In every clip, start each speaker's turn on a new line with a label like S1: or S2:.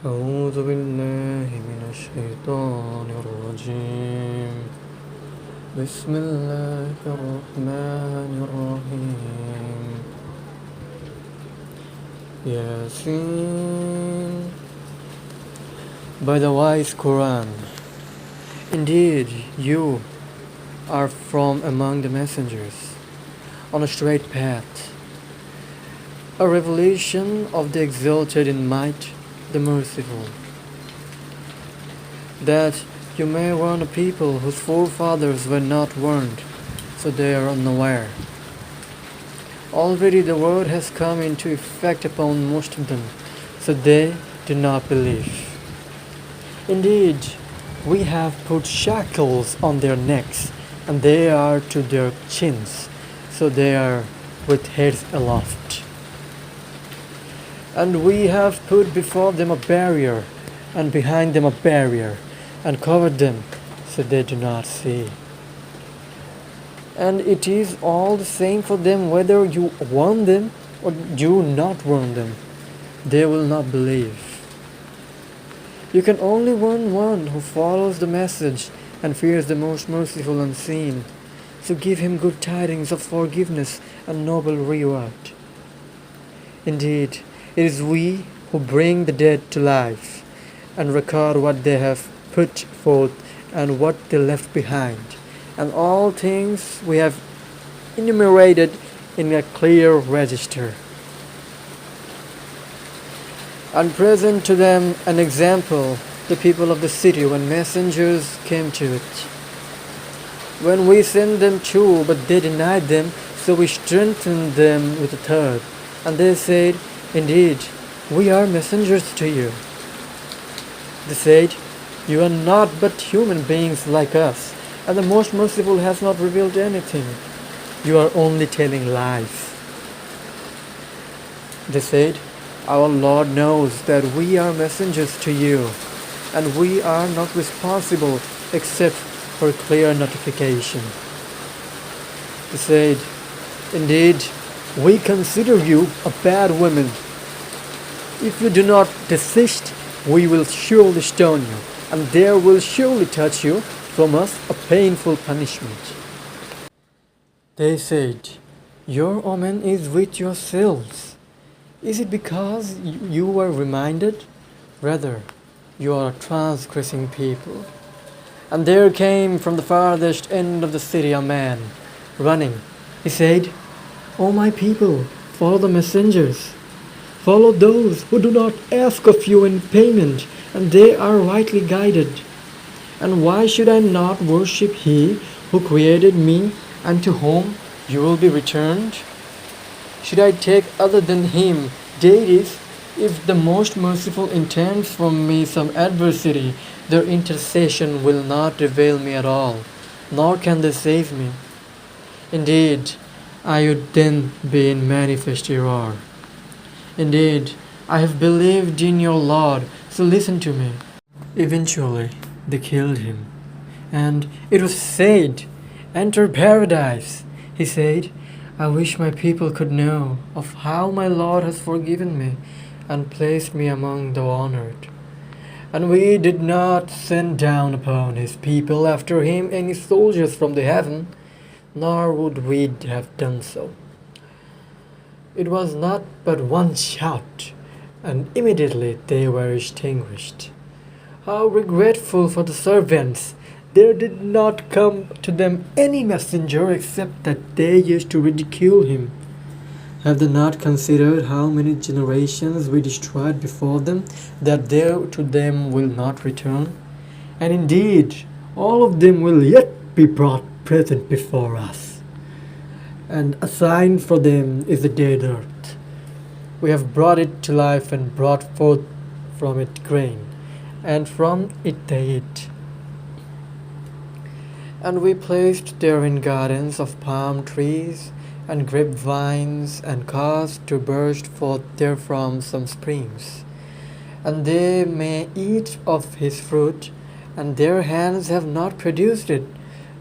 S1: أعوذ بالله من الشيطان الرجيم بسم الله الرحمن الرحيم Yaseen. By the wise Quran, indeed you are from among the messengers on a straight path, a revelation of the exalted in might, the merciful, that you may warn a people whose forefathers were not warned, so they are unaware. Already the word has come into effect upon most of them, so they do not believe. Indeed, we have put shackles on their necks, and they are to their chins, so they are with heads aloft. And we have put before them a barrier, and behind them a barrier, and covered them, so they do not see. And it is all the same for them whether you warn them or do not warn them. They will not believe. You can only warn one who follows the message and fears the most merciful unseen. So give him good tidings of forgiveness and noble reward. Indeed, it is we who bring the dead to life and record what they have put forth and what they left behind. And all things we have enumerated in a clear register. And present to them an example, the people of the city when messengers came to it. When we sent them two, but they denied them, so we strengthened them with a third. And they said, indeed, we are messengers to you. They said, you are not but human beings like us, and the most merciful has not revealed anything. You are only telling lies. They said, our Lord knows that we are messengers to you, and we are not responsible except for clear notification. They said, indeed, we consider you a bad woman. If you do not desist, we will surely stone you, and there will surely touch you from us a painful punishment. They said, your omen is with yourselves. Is it because you were reminded? Rather, you are a transgressing people. And there came from the farthest end of the city a man, running. He said, O my people, follow the messengers. Follow those who do not ask of you in payment, and they are rightly guided. And why should I not worship He who created me and to whom you will be returned? Should I take other than Him deities? If the most merciful intends from me some adversity, their intercession will not avail me at all, nor can they save me. Indeed, I would then be in manifest error. Indeed, I have believed in your Lord, so listen to me. Eventually, they killed him, and it was said, enter paradise. He said, I wish my people could know of how my Lord has forgiven me and placed me among the honored. And we did not send down upon his people after him any soldiers from the heaven, nor would we have done so. It was not but one shout, and immediately they were extinguished. How regretful for the servants! There did not come to them any messenger except that they used to ridicule him. Have they not considered how many generations we destroyed before them, that they to them will not return? And indeed, all of them will yet be brought present before us. And a sign for them is the dead earth. We have brought it to life and brought forth from it grain, and from it they eat. And we placed therein gardens of palm trees and grapevines, and caused to burst forth therefrom some springs. And they may eat of his fruit, and their hands have not produced it,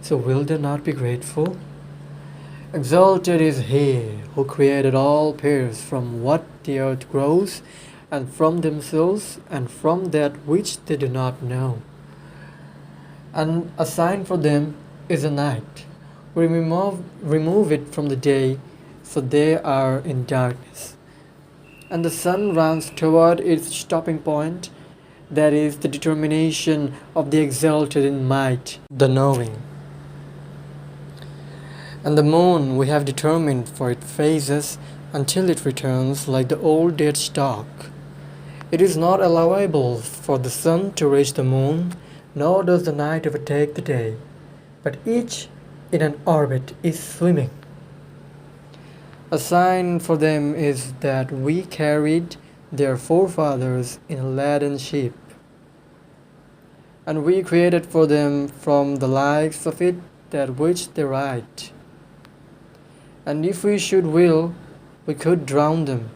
S1: so will they not be grateful? Exalted is He who created all pears from what the earth grows, and from themselves, and from that which they do not know. And a sign for them is a night. We remove it from the day, so they are in darkness. And the sun runs toward its stopping point, that is, the determination of the exalted in might, the knowing. And the moon we have determined for its phases until it returns like the old dead stock. It is not allowable for the sun to reach the moon, nor does the night overtake the day, but each in an orbit is swimming. A sign for them is that we carried their forefathers in a laden ship, and we created for them from the likes of it that which they write. And if we should will, we could drown them.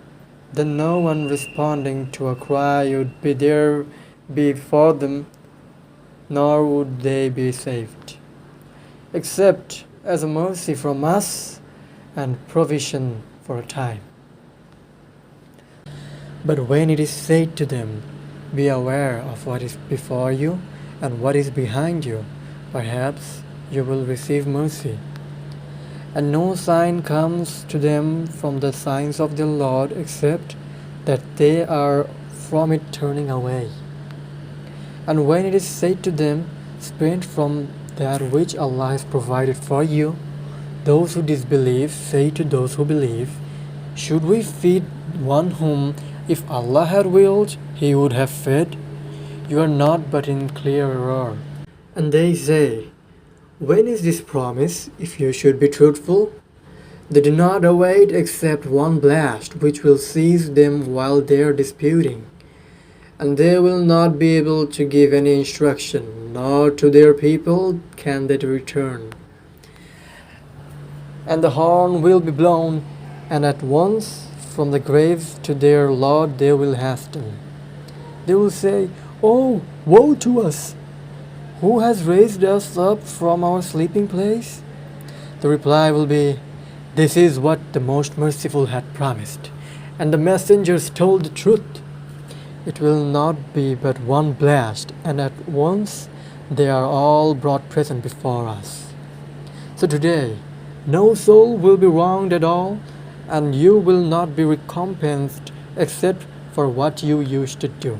S1: Then no one responding to a cry would be there before them, nor would they be saved, except as a mercy from us and provision for a time. But when it is said to them, be aware of what is before you and what is behind you, perhaps you will receive mercy. And no sign comes to them from the signs of the Lord except that they are from it turning away. And when it is said to them, spend from that which Allah has provided for you, those who disbelieve say to those who believe, should we feed one whom, if Allah had willed, He would have fed? You are not but in clear error. And they say, when is this promise, if you should be truthful? They do not await except one blast, which will seize them while they are disputing. And they will not be able to give any instruction, nor to their people can they return. And the horn will be blown, and at once from the graves to their Lord they will hasten. They will say, oh, woe to us! Who has raised us up from our sleeping place? The reply will be, this is what the Most Merciful had promised, and the messengers told the truth. It will not be but one blast, and at once they are all brought present before us. So today, no soul will be wronged at all, and you will not be recompensed except for what you used to do.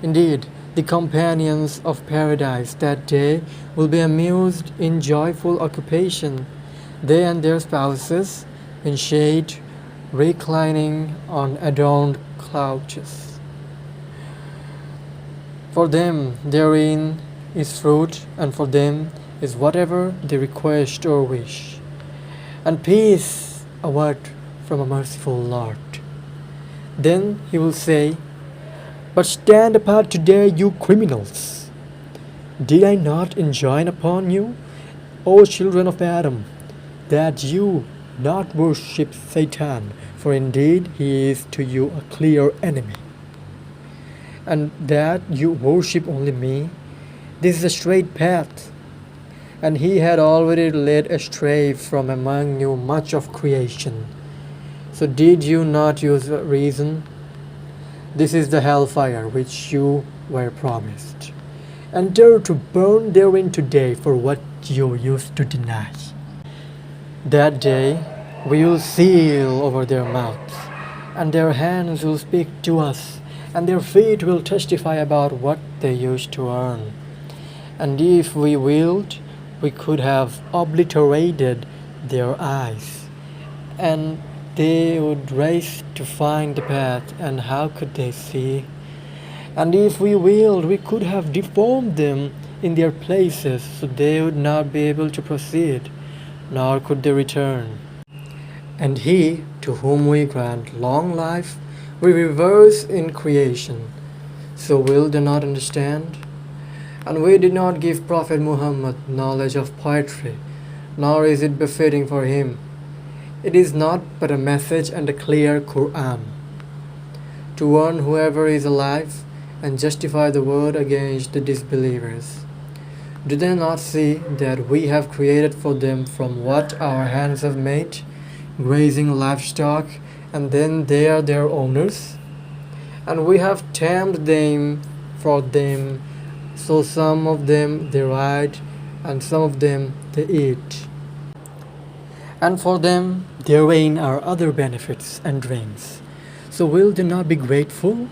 S1: Indeed, the companions of paradise that day will be amused in joyful occupation, they and their spouses in shade, reclining on adorned couches. For them therein is fruit, and for them is whatever they request or wish. And peace, a word from a merciful Lord. Then He will say, but stand apart today, you criminals. Did I not enjoin upon you, O children of Adam, that you not worship Satan, for indeed he is to you a clear enemy, and that you worship only me? This is a straight path, and he had already led astray from among you much of creation. So did you not use reason? This is the hellfire which you were promised. Enter to burn therein today for what you used to deny. That day we will seal over their mouths, and their hands will speak to us, and their feet will testify about what they used to earn. And if we willed, we could have obliterated their eyes, and they would race to find the path, and how could they see? And if we willed, we could have deformed them in their places, so they would not be able to proceed, nor could they return. And He, to whom we grant long life, we reverse in creation. So will they not understand? And we did not give Prophet Muhammad knowledge of poetry, nor is it befitting for him. It is not but a message and a clear Quran, to warn whoever is alive and justify the word against the disbelievers. Do they not see that we have created for them from what our hands have made, grazing livestock, and then they are their owners? and we have tamed them for them. So some of them they ride, and some of them they eat. And for them therein are other benefits and drains. So will they not be grateful?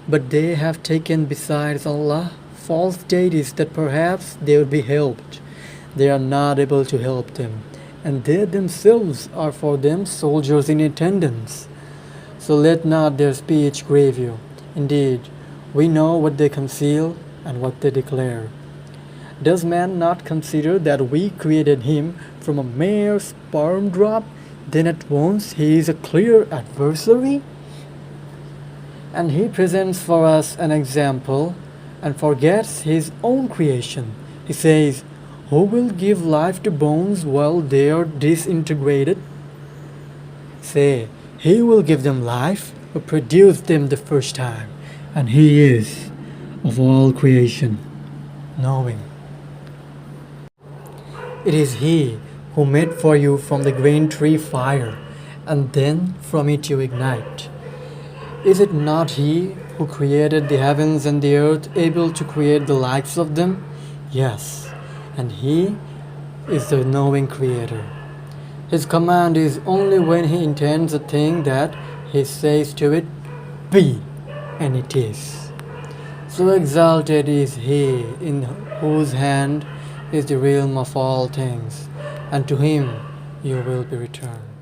S1: But they have taken besides Allah false deities that perhaps they will be helped. They are not able to help them, and they themselves are for them soldiers in attendance. So let not their speech grieve you. Indeed, we know what they conceal and what they declare. Does man not consider that we created him from a mere sperm drop? Then at once he is a clear adversary? And he presents for us an example and forgets his own creation. He says, who will give life to bones while they are disintegrated? Say, he will give them life who produced them the first time, and he is of all creation knowing. It is he who made for you from the green tree fire, and then from it you ignite. Is it not he who created the heavens and the earth, able to create the likes of them? Yes, and he is the knowing creator. His command is only when he intends a thing that he says to it, be, and it is. So exalted is he in whose hand is the realm of all things, and to him you will be returned.